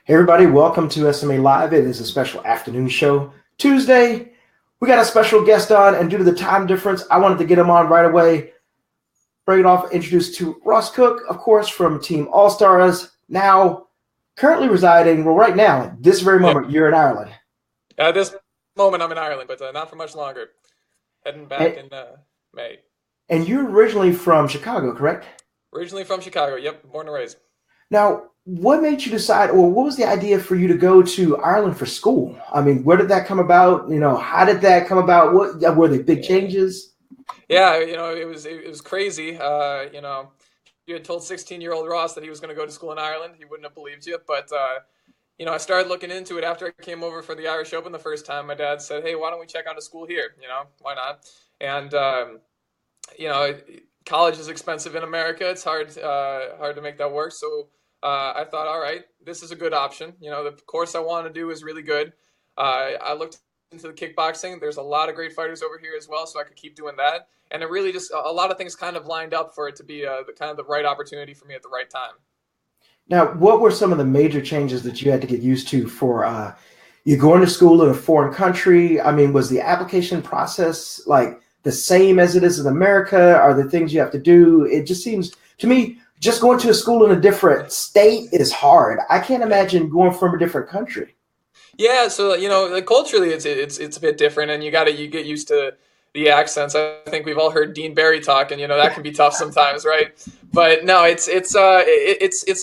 Hey everybody, welcome to SMA Live. It is a special afternoon show. Tuesday, we got a special guest on, and due to the time difference, I wanted to get him on right away. Bring it off, introduced to Ross Cooke, of course, from Team AllStars, now currently residing, well, right now, this very moment, you're in Ireland. At this moment, I'm in Ireland, but not for much longer. Heading back in May. And you're originally from Chicago, correct? Originally from Chicago, yep, born and raised. Now, what made you decide, or what was the idea for you to go to Ireland for school? I mean, where did that come about? How did that come about? What were the big changes? Yeah, it was crazy. You had told 16-year-old Ross that he was going to go to school in Ireland. He wouldn't have believed you, but I started looking into it after I came over for the Irish Open the first time. My dad said, "Hey, why don't we check out a school here? Why not?" And college is expensive in America. It's hard to make that work. So I thought, all right, this is a good option. The course I want to do is really good. I looked into the kickboxing. There's a lot of great fighters over here as well, so I could keep doing that. And it really just a lot of things kind of lined up for it to be the right opportunity for me at the right time. Now, what were some of the major changes that you had to get used to for you going to school in a foreign country? I mean, was the application process like the same as it is in America? Are there things you have to do? It just seems to me, just going to a school in a different state is hard. I can't imagine going from a different country. Yeah, so culturally it's a bit different, and you get used to the accents. I think we've all heard Dean Barry talk, and that can be tough sometimes, right? But no, it's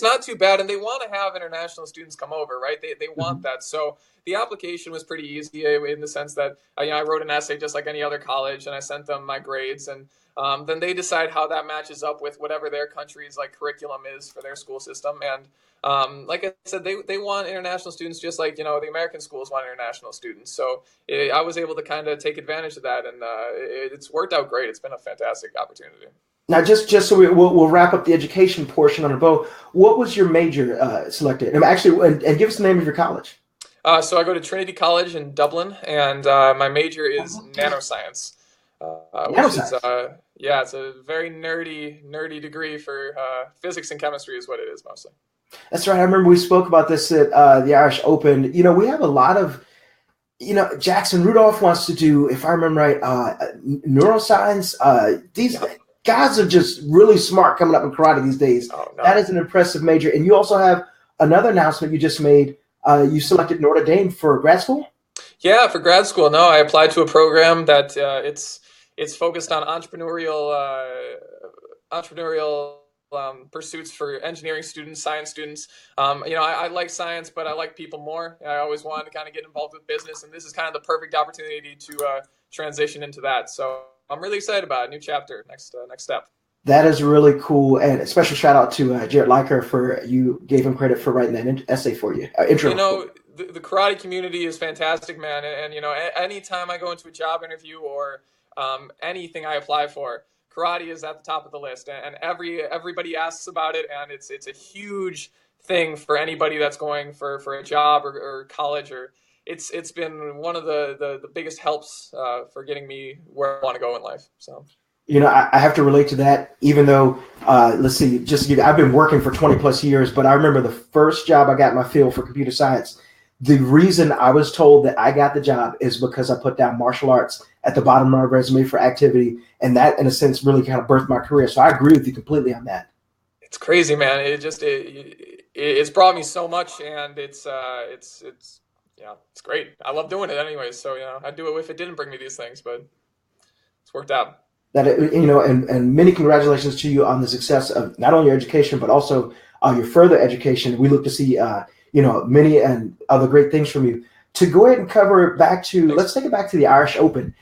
not too bad, and they want to have international students come over, right? They want that. So the application was pretty easy in the sense that I wrote an essay just like any other college, and I sent them my grades, and then they decide how that matches up with whatever their country's curriculum is for their school system. And like I said, they want international students just like the American schools want international students. So I was able to kind of take advantage of that, and it's worked out great. It's been a fantastic opportunity. Now, just so we'll wrap up the education portion on a bow. What was your major selected? And actually, and give us the name of your college. So I go to Trinity College in Dublin, and my major is nanoscience. Which is it's a very nerdy degree for physics and chemistry is what it is mostly. That's right. I remember we spoke about this at the Irish Open. We have a lot of, Jackson Rudolph wants to do, if I remember right, neuroscience. These guys are just really smart coming up in karate these days. Oh, no. That is an impressive major. And you also have another announcement you just made. You selected Notre Dame for grad school? Yeah, for grad school. No, I applied to a program that it's focused on entrepreneurial pursuits for engineering students, science students. I like science, but I like people more. I always wanted to kind of get involved with business, and this is kind of the perfect opportunity to transition into that. So I'm really excited about it. New chapter, next step. That is really cool, and a special shout out to Jared Liker for you gave him credit for writing that essay for you. Intro. The karate community is fantastic, man, and anytime I go into a job interview or anything I apply for, karate is at the top of the list, and everybody asks about it, and it's a huge thing for anybody that's going for a job or college, or it's been one of the biggest helps for getting me where I want to go in life. So. I have to relate to that, even though, let's see, I've been working for 20 plus years, but I remember the first job I got in my field for computer science. The reason I was told that I got the job is because I put down martial arts at the bottom of my resume for activity, and that, in a sense, really kind of birthed my career. So I agree with you completely on that. It's crazy, man. It's brought me so much, and it's great. I love doing it anyways. So I'd do it if it didn't bring me these things, but it's worked out. That and many congratulations to you on the success of not only your education but also your further education. We look to see many and other great things from you. To go ahead and cover back to, let's take it back to the Irish Open.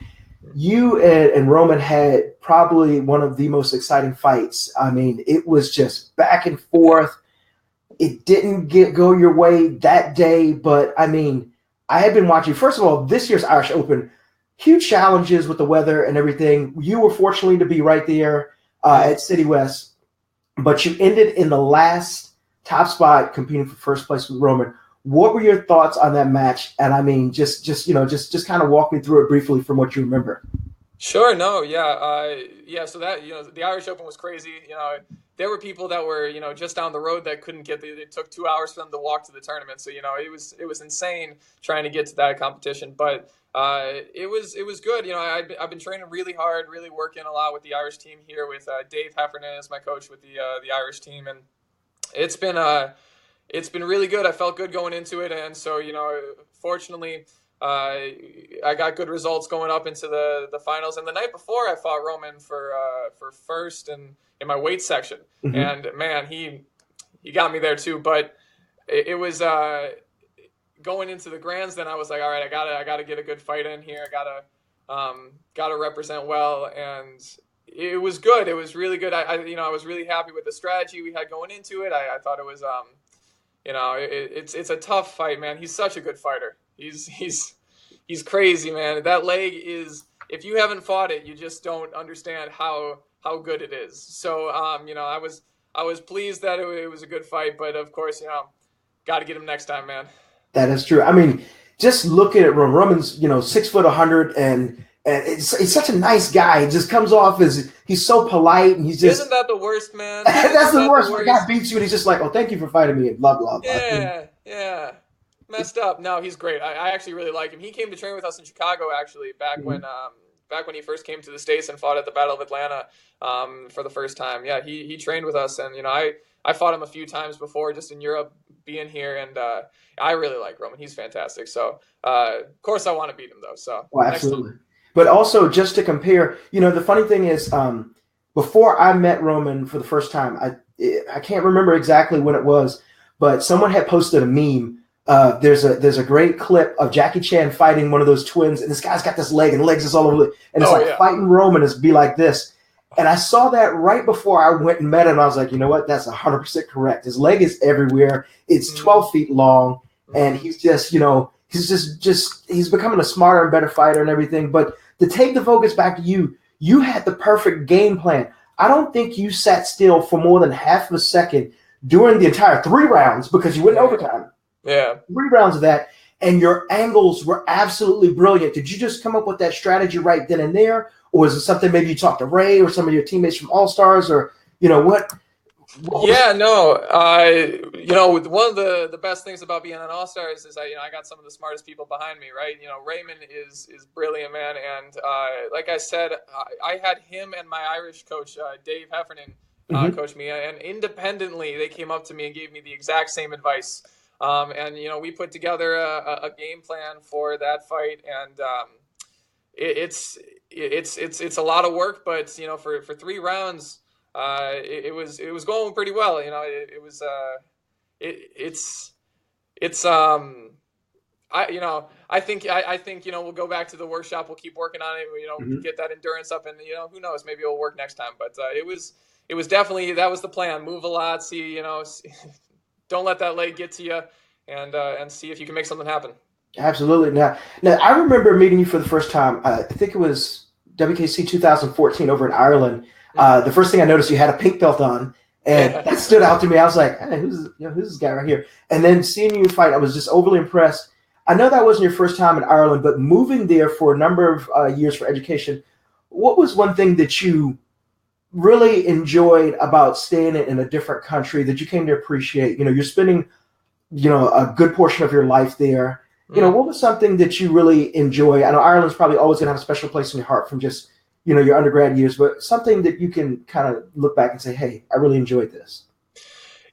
You and Roman had probably one of the most exciting fights. I mean, it was just back and forth. It didn't go your way that day, but I mean, I had been watching. First of all, this year's Irish Open, huge challenges with the weather and everything. You were fortunately to be right there at City West, but you ended in the last top spot competing for first place with Roman. What were your thoughts on that match? And I mean, just kind of walk me through it briefly from what you remember. Sure. No. Yeah. So that the Irish Open was crazy. there were people that were, just down the road that couldn't get it took 2 hours for them to walk to the tournament. So, it was insane trying to get to that competition. But it was good. I've been training really hard, really working a lot with the Irish team here with Dave Heffernan as my coach with the Irish team. And it's been really good. I felt good going into it. And so, fortunately, I got good results going up into the finals. And the night before, I fought Roman for first in my weight section. Mm-hmm. And man, he got me there too. But it was going into the grands. Then I was like, all right, I gotta get a good fight in here. I gotta represent well. And it was good. It was really good. I was really happy with the strategy we had going into it. I thought it was it's a tough fight, man. He's such a good fighter. He's crazy, man. That leg is, if you haven't fought it, you just don't understand how good it is. So, I was pleased that it was a good fight, but of course, got to get him next time, man. That is true. I mean, just look at it. Roman's, 6'100", and he's such a nice guy. He just comes off as he's so polite, and he's just. Isn't that the worst, man? That's the worst. When a guy beats you, and he's just like, "Oh, thank you for fighting me," and blah blah blah. Yeah. Messed up. No, he's great. I actually really like him. He came to train with us in Chicago, actually, back when he first came to the States and fought at the Battle of Atlanta for the first time. Yeah, he trained with us, and I fought him a few times before, just in Europe, being here, and I really like Roman. He's fantastic. So of course I want to beat him though. So absolutely. But also, just to compare, the funny thing is, before I met Roman for the first time, I can't remember exactly when it was, but someone had posted a meme. There's a great clip of Jackie Chan fighting one of those twins, and this guy's got this leg, and the legs is all over, and it's fighting Roman is be like this. And I saw that right before I went and met him. I was like, you know what? That's 100% correct. His leg is everywhere. It's 12 feet long, and he's just, he's becoming a smarter and better fighter and everything. But to take the focus back to you, you had the perfect game plan. I don't think you sat still for more than half of a second during the entire 3 rounds because you went overtime. Yeah. 3 rounds of that, and your angles were absolutely brilliant. Did you just come up with that strategy right then and there? Or is it something maybe you talked to Ray or some of your teammates from AllStars, or what? Yeah, no. One of the best things about being on AllStars is I got some of the smartest people behind me, right? Raymond is brilliant, man, and like I said, I had him and my Irish coach Dave Heffernan coach me, and independently they came up to me and gave me the exact same advice. And we put together a game plan for that fight, and it's a lot of work, but for 3 rounds, it was going pretty well. I think we'll go back to the workshop. We'll keep working on it. Get that endurance up, and who knows, maybe it'll work next time. But it was definitely, that was the plan. Move a lot. See, don't let that leg get to you, and see if you can make something happen. Absolutely. Now I remember meeting you for the first time. I think it was WKC 2014 over in Ireland. The first thing I noticed, you had a pink belt on, and that stood out to me. I was like, hey, who's this guy right here? And then seeing you fight, I was just overly impressed. I know that wasn't your first time in Ireland, but moving there for a number of years for education, what was one thing that you really enjoyed about staying in a different country that you came to appreciate? You're spending, a good portion of your life there. What was something that you really enjoy? I know Ireland's probably always going to have a special place in your heart from just, your undergrad years, but something that you can kind of look back and say, hey, I really enjoyed this.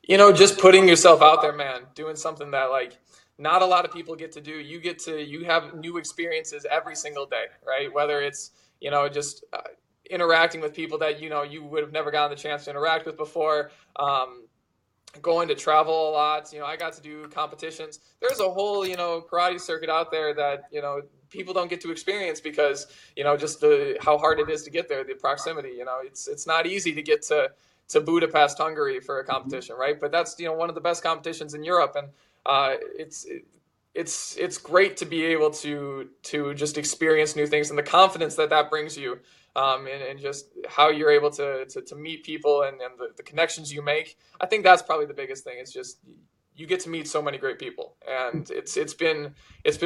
Just putting yourself out there, man, doing something that not a lot of people get to do. You have new experiences every single day, right? Whether it's, just interacting with people that, you would have never gotten the chance to interact with before, going to travel a lot. I got to do competitions. There's a whole, karate circuit out there that, people don't get to experience because, just how hard it is to get there, the proximity. It's not easy to get to Budapest, Hungary for a competition, right? But that's, one of the best competitions in Europe, and it's great to be able to just experience new things, and the confidence that brings you, and just how you're able to meet people and the connections you make. I think that's probably the biggest thing. It's just you get to meet so many great people, and it's been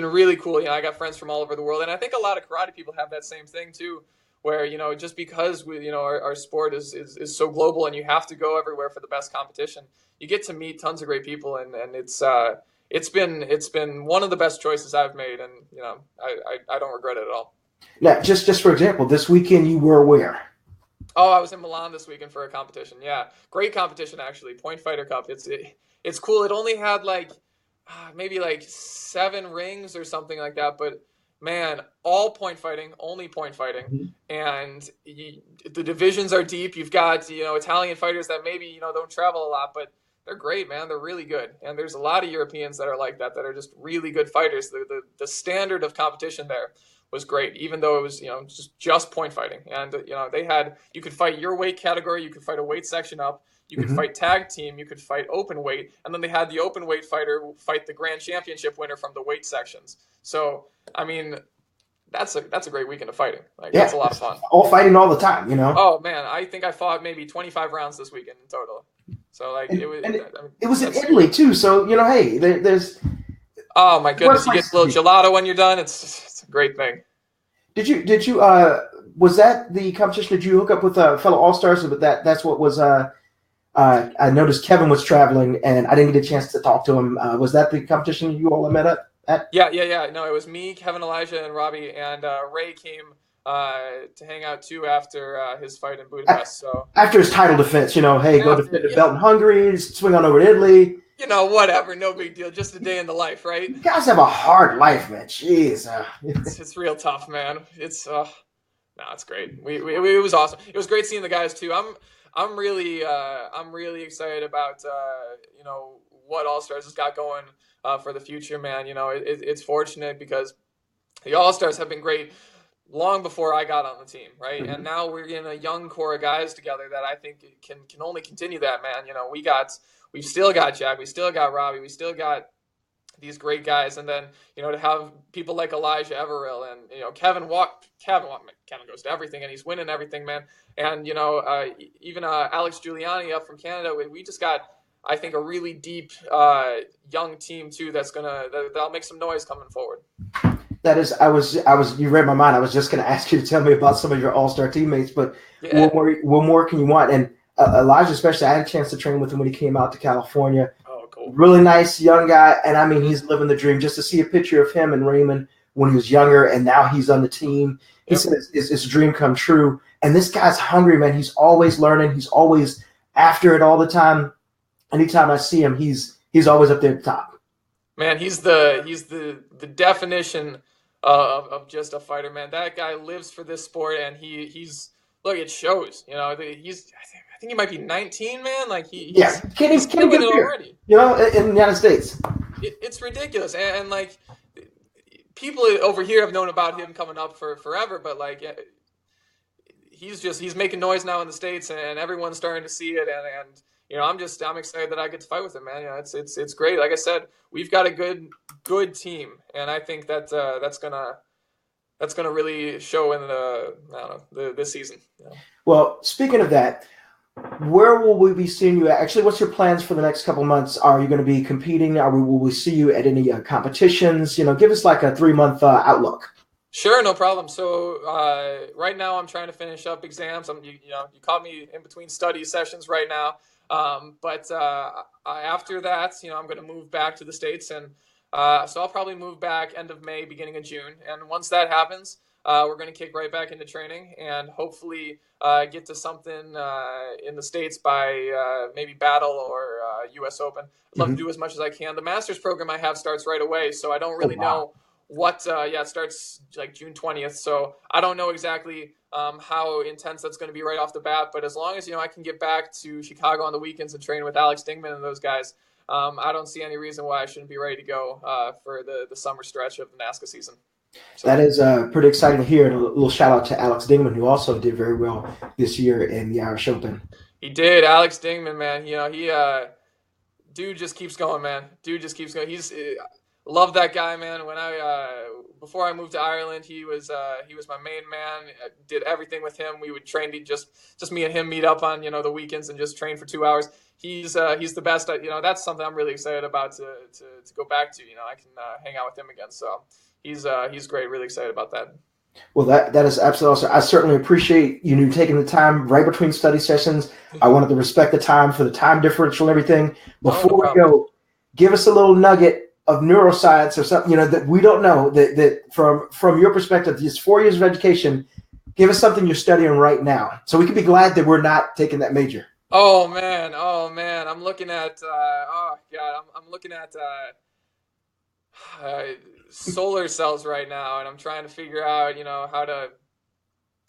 really cool. I got friends from all over the world, and I think a lot of karate people have that same thing too, where, just because our sport is so global and you have to go everywhere for the best competition, you get to meet tons of great people, and it's been one of the best choices I've made, and I don't regret it at all. Now, just for example, this weekend you were where? Oh, I was in Milan this weekend for a competition. Yeah, great competition actually. Point Fighter Cup. It's cool. It only had like maybe like 7 rings or something like that, but man, all point fighting, only point fighting, and the divisions are deep. You've got Italian fighters that maybe don't travel a lot, but they're great, man. They're really good, and there's a lot of Europeans that are like that are just really good fighters. The standard of competition there was great, even though it was just point fighting, and you could fight your weight category, you could fight a weight section up, you could fight tag team, you could fight open weight, and then they had the open weight fighter fight the grand championship winner from the weight sections. So I mean, that's a great weekend of fighting. Like, that's a lot of fun. All fighting all the time, Oh man, I think I fought maybe 25 rounds this weekend in total. So like it was in Italy too. So hey, there's. Oh my goodness, you get a little gelato when you're done. It's a great thing. Did you was that the competition? Did you hook up with fellow All-Stars? But that's what was I noticed Kevin was traveling and I didn't get a chance to talk to him. Was that the competition you all met up at? Yeah. No, it was me, Kevin, Elijah, and Robbie, and Ray came to hang out too after his fight in Budapest. So after his title defense, hey, go defend the belt in Hungary, swing on over to Italy. Whatever, no big deal. Just a day in the life, right? You guys have a hard life, man. Jeez. It's real tough, man. It's it's great. It was awesome. It was great seeing the guys too. I'm really excited about what All Stars has got going for the future, man. It's fortunate because the All Stars have been great long before I got on the team, right? And now we're getting a young core of guys together that I think can only continue that, man. We've still got Jack, we still got Robbie, we still got these great guys, and then to have people like Elijah Everill and Kevin goes to everything and he's winning everything, man. And even Alex Giuliani up from Canada, we just got, I think, a really deep young team too that'll make some noise coming forward. That is, you read my mind. I was just going to ask you to tell me about some of your All-Star teammates, but what more can you want? And Elijah, especially, I had a chance to train with him when he came out to California. Oh, cool. Really nice young guy. And I mean, he's living the dream. Just to see a picture of him and Raymond when he was younger and now he's on the team, he said it's a dream come true. And this guy's hungry, man. He's always learning. He's always after it all the time. Anytime I see him, he's always up there at the top. Man, he's the definition of just a fighter, man. That guy lives for this sport, and he's look, it shows. I think he might be 19, man. Like he's killing it already. In the United States, it's ridiculous, and like people over here have known about him coming up for forever, but like he's making noise now in the States, and everyone's starting to see it, and I'm excited that I get to fight with him, man. It's great. Like I said, we've got a good team, and I think that that's gonna really show in this season. Well, speaking of that, where will we be seeing you at? Actually, what's your plans for the next couple of months? Are you going to be competing? Will we see you at any competitions? Give us like a 3-month outlook. Sure, no problem. So right now I'm trying to finish up exams. You caught me in between study sessions right now. But after that, I'm going to move back to the States, and so I'll probably move back end of May, beginning of June. And once that happens, we're going to kick right back into training and hopefully get to something in the States by maybe Battle or U.S. Open. I'd love to do as much as I can. The Masters program I have starts right away, so I don't really know what. It starts like June 20th, so I don't know exactly how intense that's going to be right off the bat. But as long as I can get back to Chicago on the weekends and train with Alex Dingman and those guys, I don't see any reason why I shouldn't be ready to go for the summer stretch of the NASCA season. So. That is pretty exciting to hear. And a little shout out to Alex Dingman, who also did very well this year in the Irish Open. He did. Alex Dingman, man. He dude just keeps going, man. Dude just keeps going. He's love that guy, man. When before I moved to Ireland, he was my main man. I did everything with him. We would train just me and him meet up on the weekends and just train for 2 hours. He's the best. That's something I'm really excited about to go back to. I can hang out with him again. So he's great. Really excited about that. Well, that is absolutely awesome. I certainly appreciate you taking the time right between study sessions. I wanted to respect the time for the time differential and everything. Oh, no Before we problem. go, give us a little nugget of neuroscience or something, that we don't know, that from your perspective, these 4 years of education, give us something you're studying right now, so we can be glad that we're not taking that major. Oh man, I'm looking at oh god, I'm looking at uh, solar cells right now, and I'm trying to figure out,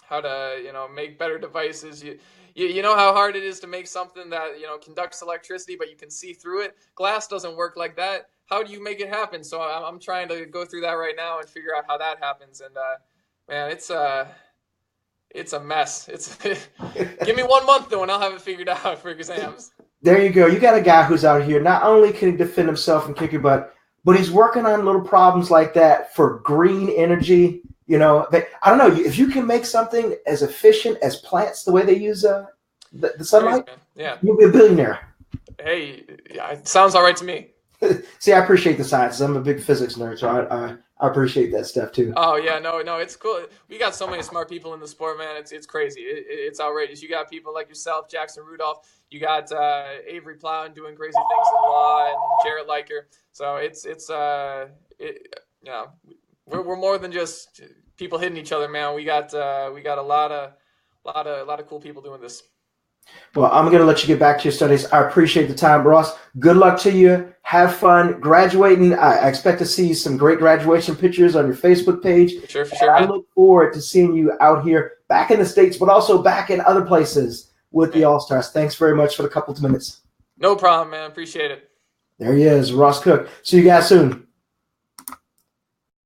how to make better devices. You know how hard it is to make something that conducts electricity, but you can see through it. Glass doesn't work like that. How do you make it happen? So I'm trying to go through that right now and figure out how that happens. And man, it's a mess. It's give me 1 month though, and I'll have it figured out for exams. There you go. You got a guy who's out here. Not only can he defend himself and kick your butt, but he's working on little problems like that for green energy. I don't know if you can make something as efficient as plants the way they use the sunlight. Crazy, yeah. You'll be a billionaire. Hey, yeah, it sounds all right to me. See, I appreciate the sciences. I'm a big physics nerd, so I appreciate that stuff too. Oh yeah, no, it's cool. We got so many smart people in the sport, man. It's crazy. It's outrageous. You got people like yourself, Jackson Rudolph. You got Avery Plowden doing crazy things in law, and Jarrett Liker. So we're more than just people hitting each other, man. We got a lot of cool people doing this. Well, I'm going to let you get back to your studies. I appreciate the time, Ross. Good luck to you. Have fun graduating. I expect to see some great graduation pictures on your Facebook page. For sure. I look forward to seeing you out here back in the States, but also back in other places with the All-Stars. Thanks very much for the couple of minutes. No problem, man. Appreciate it. There he is, Ross Cooke. See you guys soon.